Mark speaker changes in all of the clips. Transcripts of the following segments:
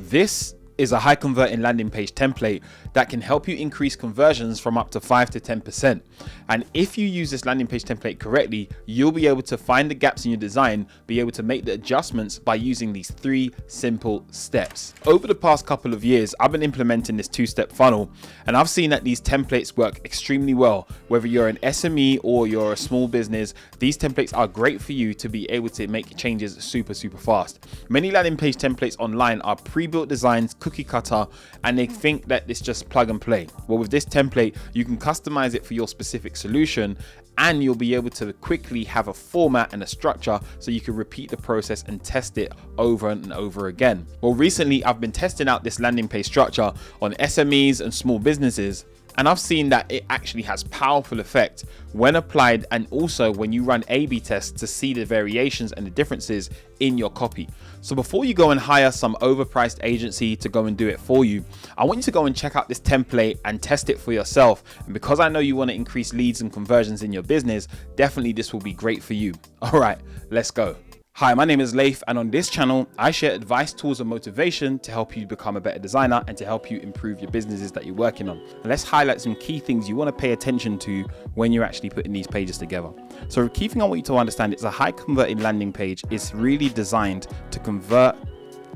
Speaker 1: This is a high converting landing page template that can help you increase conversions from up to 5 to 10%. And if you use this landing page template correctly, you'll be able to find the gaps in your design, be able to make the adjustments by using these 3 simple steps. Over the past couple of years, I've been implementing this 2-step funnel, and I've seen that these templates work extremely well. Whether you're an SME or you're a small business, these templates are great for you to be able to make changes super fast. Many landing page templates online are pre-built designs, cookie cutter, and they think that it's just plug and play. Well, with this template, you can customize it for your specific solution, and you'll be able to quickly have a format and a structure so you can repeat the process and test it over and over again. Well, recently I've been testing out this landing page structure on SMEs and small businesses, and I've seen that it actually has powerful effect when applied, and also when you run A/B tests to see the variations and the differences in your copy. So before you go and hire some overpriced agency to go and do it for you, I want you to go and check out this template and test it for yourself. And because I know you want to increase leads and conversions in your business, definitely this will be great for you. All right, let's go. Hi, my name is Laith, and on this channel, I share advice, tools, and motivation to help you become a better designer and to help you improve your businesses that you're working on. And let's highlight some key things you want to pay attention to when you're actually putting these pages together. So the key thing I want you to understand is a high converting landing page is really designed to convert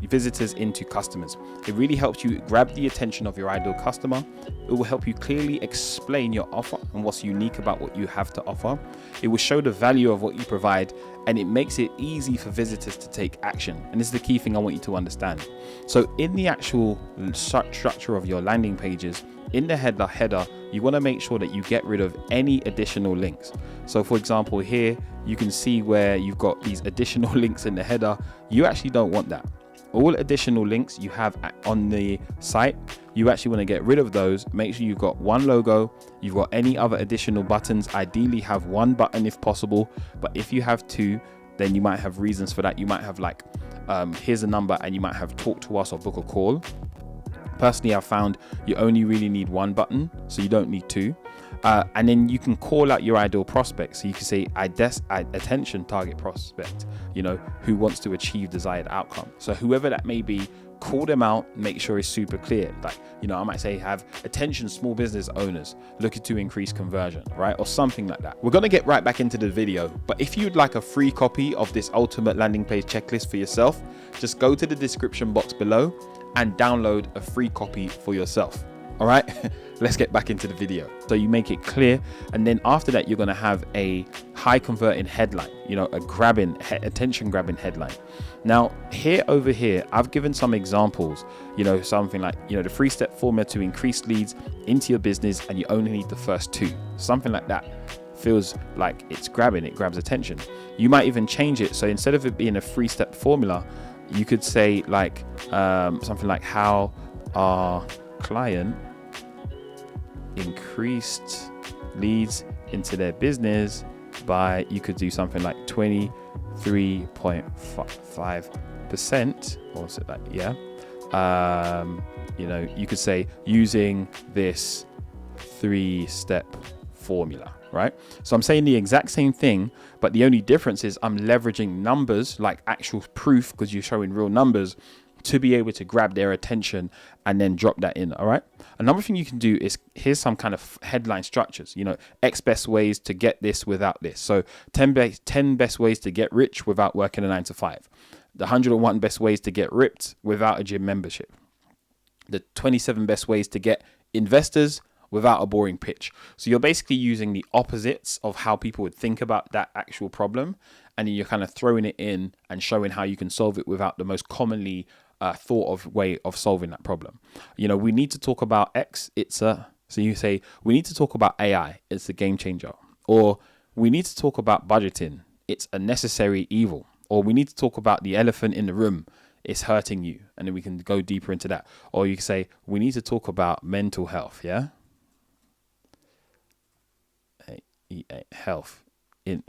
Speaker 1: visitors into customers. It really helps you grab the attention of your ideal customer. It will help you clearly explain your offer and what's unique about what you have to offer. It will show the value of what you provide, and it makes it easy for visitors to take action. And this is the key thing I want you to understand. So in the actual structure of your landing pages, in the header, you want to make sure that you get rid of any additional links. So for example, here you can see where you've got these additional links in the header. You actually don't want that. All additional links you have on the site, you actually want to get rid of those. Make sure you've got one logo, you've got any other additional buttons. Ideally have one button if possible, but if you have 2, then you might have reasons for that. You might have like, here's a number, and you might have talk to us or book a call. Personally, I've found you only really need 1 button, so you don't need 2. And then you can call out your ideal prospect. So you can say attention target prospect, who wants to achieve desired outcome. So whoever that may be, call them out, make sure it's super clear. Like, I might say have attention small business owners looking to increase conversion, right? Or something like that. We're going to get right back into the video, but if you'd like a free copy of this ultimate landing page checklist for yourself, just go to the description box below and download a free copy for yourself. All right, let's get back into the video. So you make it clear, and then after that, you're going to have a high converting headline, a attention grabbing headline. Now over here, I've given some examples, something like, the 3-step formula to increase leads into your business, and you only need the first 2, something like that. Feels like it grabs attention. You might even change it. So instead of it being a 3-step formula, you could say like, something like how our client increased leads into their business by, you could do something like 23.5%, or is it like, you could say using this 3-step formula, right? So I'm saying the exact same thing, but the only difference is I'm leveraging numbers, like actual proof, because you're showing real numbers, to be able to grab their attention and then drop that in. All right. Another thing you can do is, here's some kind of headline structures, X best ways to get this without this. So 10 best ways to get rich without working a 9 to 5. The 101 best ways to get ripped without a gym membership. The 27 best ways to get investors without a boring pitch. So you're basically using the opposites of how people would think about that actual problem, and then you're kind of throwing it in and showing how you can solve it without the most commonly thought of way of solving that problem. We need to talk about X. So you say, we need to talk about AI. It's a game changer. Or we need to talk about budgeting. It's a necessary evil. Or we need to talk about the elephant in the room. It's hurting you. And then we can go deeper into that. Or you can say, we need to talk about mental health. Yeah. Health in,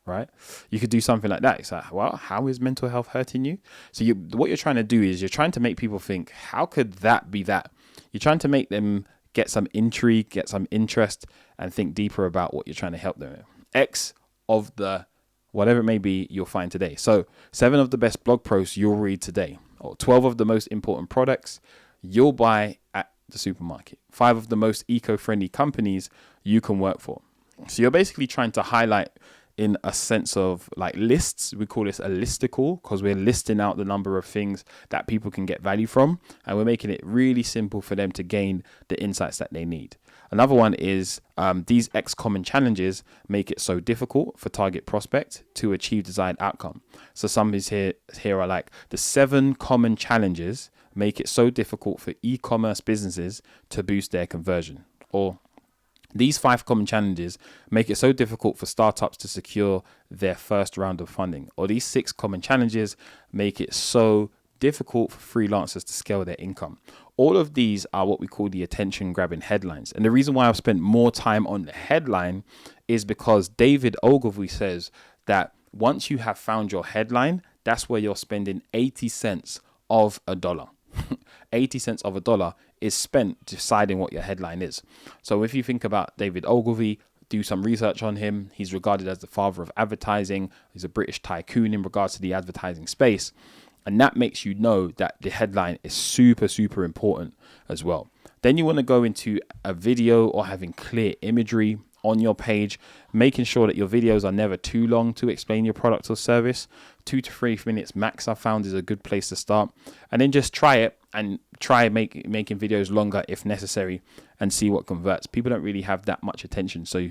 Speaker 1: right? You could do something like that. It's like, well, how is mental health hurting you? So what you're trying to do is you're trying to make people think, how could that be that? You're trying to make them get some intrigue, get some interest, and think deeper about what you're trying to help them with. X of the whatever it may be, you'll find today. So 7 of the best blog posts you'll read today, or 12 of the most important products you'll buy at the supermarket, 5 of the most eco-friendly companies you can work for. So you're basically trying to highlight in a sense of like lists. We call this a listicle because we're listing out the number of things that people can get value from, and we're making it really simple for them to gain the insights that they need. Another one is these X common challenges make it so difficult for target prospect to achieve desired outcome. So some is here are like the 7 common challenges make it so difficult for e-commerce businesses to boost their conversion, or these 5 common challenges make it so difficult for startups to secure their first round of funding, or these 6 common challenges make it so difficult for freelancers to scale their income. All of these are what we call the attention grabbing headlines. And the reason why I've spent more time on the headline is because David Ogilvy says that once you have found your headline, that's where you're spending 80 cents of a dollar. 80 cents of a dollar is spent deciding what your headline is. So if you think about David Ogilvy, do some research on him. He's regarded as the father of advertising. He's a British tycoon in regards to the advertising space. And that makes you know that the headline is super, super important as well. Then you want to go into a video or having clear imagery on your page, making sure that your videos are never too long to explain your product or service. 2 to 3 minutes max I've found is a good place to start. And then just try it and try making videos longer if necessary and see what converts. People don't really have that much attention. So,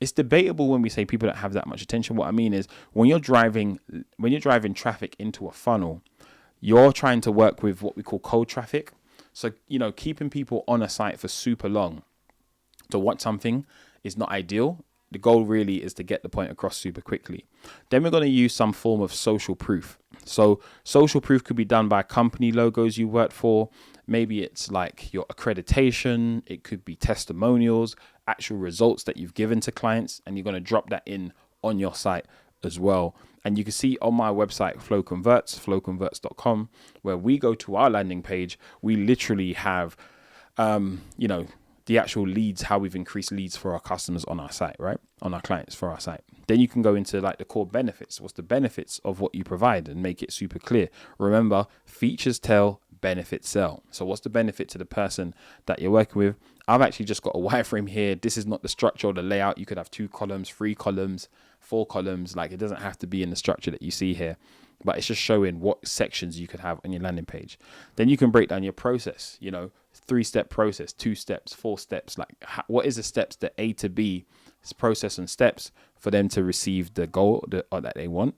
Speaker 1: it's debatable when we say people don't have that much attention. What I mean is when you're driving traffic into a funnel, you're trying to work with what we call cold traffic. So, keeping people on a site for super long to watch something is not ideal. The goal really is to get the point across super quickly. Then we're going to use some form of social proof. So social proof could be done by company logos you work for. Maybe it's like your accreditation. It could be testimonials, actual results that you've given to clients, and you're going to drop that in on your site as well. And you can see on my website, flowconverts.com, where we go to our landing page, we literally have, the actual leads, how we've increased leads for our customers on our site, right? On our clients for our site. Then you can go into like the core benefits. What's the benefits of what you provide and make it super clear. Remember, features tell, benefits sell. So what's the benefit to the person that you're working with? I've actually just got a wireframe here. This is not the structure or the layout. You could have 2 columns, 3 columns, 4 columns. Like it doesn't have to be in the structure that you see here, but it's just showing what sections you could have on your landing page. Then you can break down your process, 3-step process, 2 steps, 4 steps. Like what is the steps, the A to B process and steps for them to receive the goal that they want.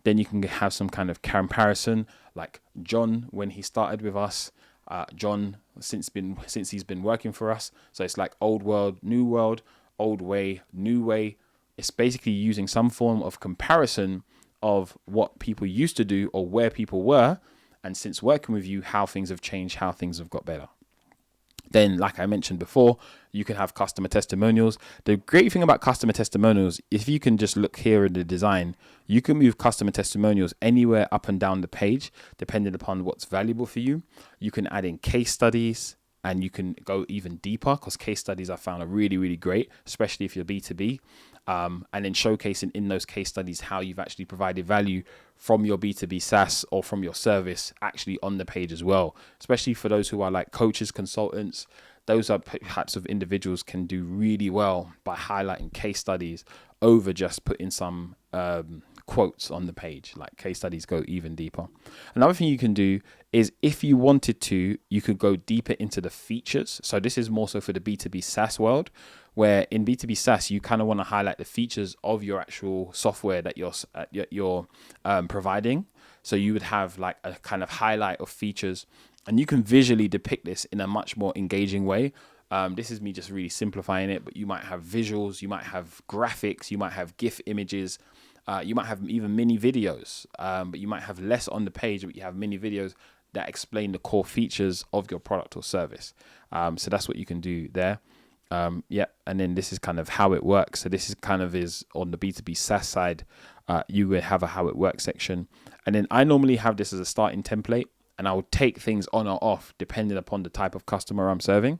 Speaker 1: Then you can have some kind of comparison, like John, when he started with us, John, since he's been working for us. So it's like old world, old way, new way. It's basically using some form of comparison of what people used to do or where people were. And since working with you, how things have changed, how things have got better. Then, like I mentioned before, you can have customer testimonials. The great thing about customer testimonials, if you can just look here in the design, you can move customer testimonials anywhere up and down the page, depending upon what's valuable for you. You can add in case studies, and you can go even deeper because case studies I found are really, really great, especially if you're B2B. And then showcasing in those case studies how you've actually provided value from your B2B SaaS or from your service actually on the page as well, especially for those who are like coaches, consultants. Those are types of individuals can do really well by highlighting case studies over just putting some quotes on the page. Like case studies go even deeper. Another thing you can do is if you wanted to, you could go deeper into the features. So this is more so for the B2B SaaS world, where in B2B SaaS, you kind of want to highlight the features of your actual software that you're providing. So you would have like a kind of highlight of features, and you can visually depict this in a much more engaging way. This is me just really simplifying it, but you might have visuals, you might have graphics, you might have GIF images, you might have even mini videos, but you might have less on the page, but you have mini videos that explain the core features of your product or service. So that's what you can do there. And then this is kind of how it works. So this is kind of is on the B2B SaaS side. You would have a how it works section, and then I normally have this as a starting template, and I would take things on or off depending upon the type of customer I'm serving.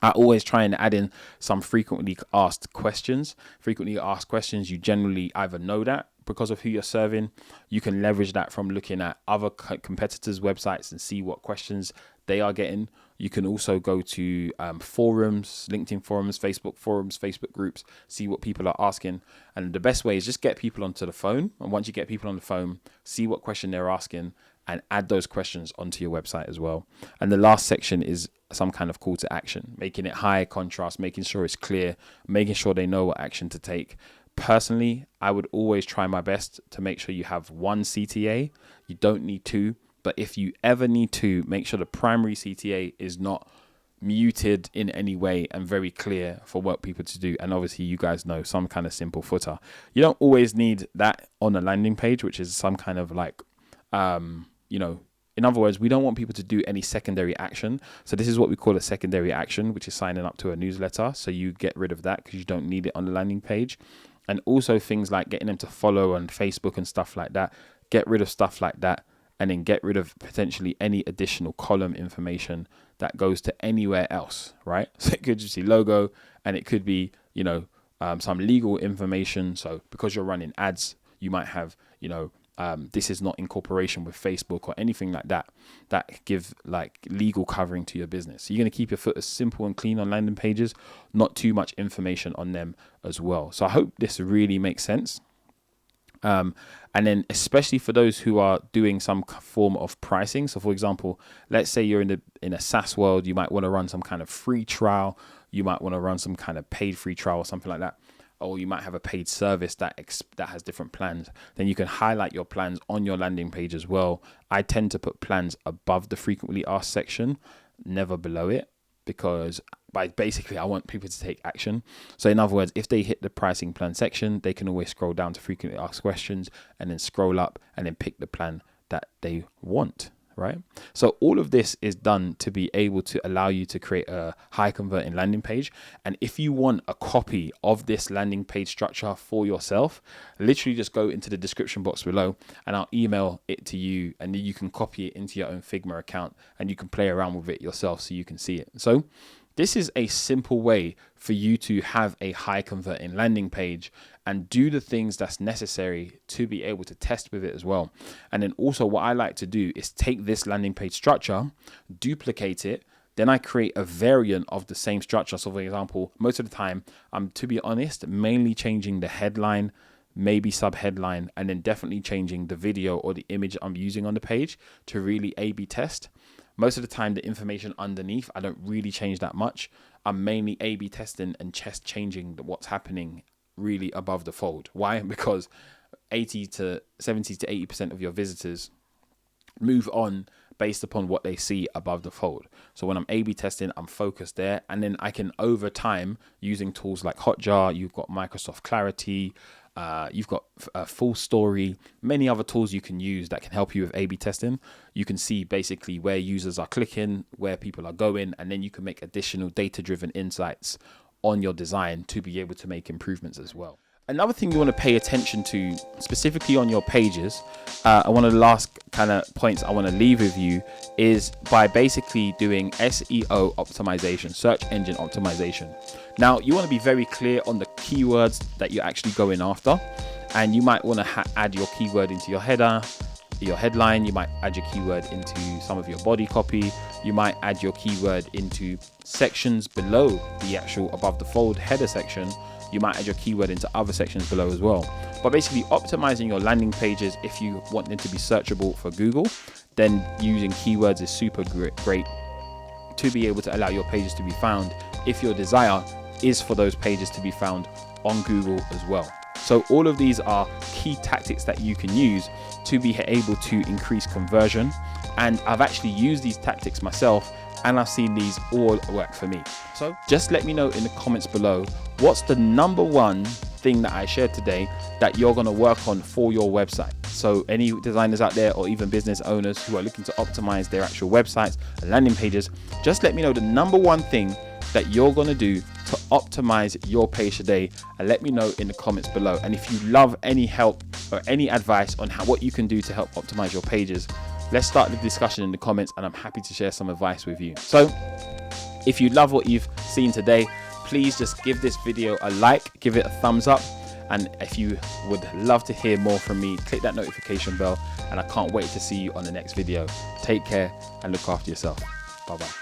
Speaker 1: I always try and add in some frequently asked questions. Frequently asked questions, you generally either know that because of who you're serving. You can leverage that from looking at other competitors' websites and see what questions they are getting. You can also go to forums, LinkedIn forums, Facebook groups, see what people are asking. And the best way is just get people onto the phone. And once you get people on the phone, see what question they're asking and add those questions onto your website as well. And the last section is some kind of call to action, making it high contrast, making sure it's clear, making sure they know what action to take. Personally, I would always try my best to make sure you have one CTA. You don't need two, but if you ever need to, make sure the primary CTA is not muted in any way and very clear for what people to do. And obviously you guys know, some kind of simple footer. You don't always need that on a landing page, which is some kind of like, in other words, we don't want people to do any secondary action. So this is what we call a secondary action, which is signing up to a newsletter. So you get rid of that because you don't need it on the landing page. And also things like getting them to follow on Facebook and stuff like that. Get rid of stuff like that, and then get rid of potentially any additional column information that goes to anywhere else, right? So it could just be logo, and it could be, some legal information. So because you're running ads, you might have, this is not in cooperation with Facebook or anything like that, that give like legal covering to your business. So you're going to keep your foot as simple and clean on landing pages, not too much information on them as well. So I hope this really makes sense. And then especially for those who are doing some form of pricing. So for example, let's say you're in a SaaS world, you might want to run some kind of free trial. You might want to run some kind of paid free trial or something like that. Or you might have a paid service that has different plans. Then you can highlight your plans on your landing page as well. I tend to put plans above the frequently asked section, never below it, because basically I want people to take action. So in other words, if they hit the pricing plan section, they can always scroll down to frequently asked questions and then scroll up and then pick the plan that they want. Right? So all of this is done to be able to allow you to create a high converting landing page. And if you want a copy of this landing page structure for yourself, literally just go into the description box below and I'll email it to you, and then you can copy it into your own Figma account and you can play around with it yourself so you can see it. So this is a simple way for you to have a high converting landing page and do the things that's necessary to be able to test with it as well. And then also what I like to do is take this landing page structure, duplicate it, then I create a variant of the same structure. So for example, most of the time, I'm, to be honest, mainly changing the headline, maybe sub headline, and then definitely changing the video or the image I'm using on the page to really A/B test. Most of the time, the information underneath, I don't really change that much. I'm mainly A/B testing and just changing what's happening really above the fold. Why? Because 70 to 80% of your visitors move on based upon what they see above the fold. So when I'm A/B testing, I'm focused there. And then I can, over time, using tools like Hotjar, you've got Microsoft Clarity, you've got Full Story, many other tools you can use that can help you with A/B testing. You can see basically where users are clicking, where people are going, and then you can make additional data-driven insights on your design to be able to make improvements as well. Another thing you want to pay attention to, specifically on your pages, one of the last kind of points I want to leave with you is by basically doing SEO optimization, search engine optimization. Now, you want to be very clear on the keywords that you're actually going after, and you might want to add your keyword into your header, your headline. You might add your keyword into some of your body copy. You might add your keyword into sections below the actual above the fold header section. You might add your keyword into other sections below as well. But basically optimizing your landing pages, if you want them to be searchable for Google, then using keywords is super great to be able to allow your pages to be found if your desire is for those pages to be found on Google as well. So all of these are key tactics that you can use to be able to increase conversion. And I've actually used these tactics myself, and I've seen these all work for me. So just let me know in the comments below, what's the number one thing that I shared today that you're going to work on for your website? So any designers out there or even business owners who are looking to optimize their actual websites and landing pages, just let me know the number one thing that you're going to do to optimize your page today, and let me know in the comments below. And if you love any help or any advice on what you can do to help optimize your pages, let's start the discussion in the comments, and I'm happy to share some advice with you. So If you love what you've seen today, please just give this video a like, give it a thumbs up. And if you would love to hear more from me, click that notification bell, and I can't wait to see you on the next video. Take care and look after yourself. Bye-bye.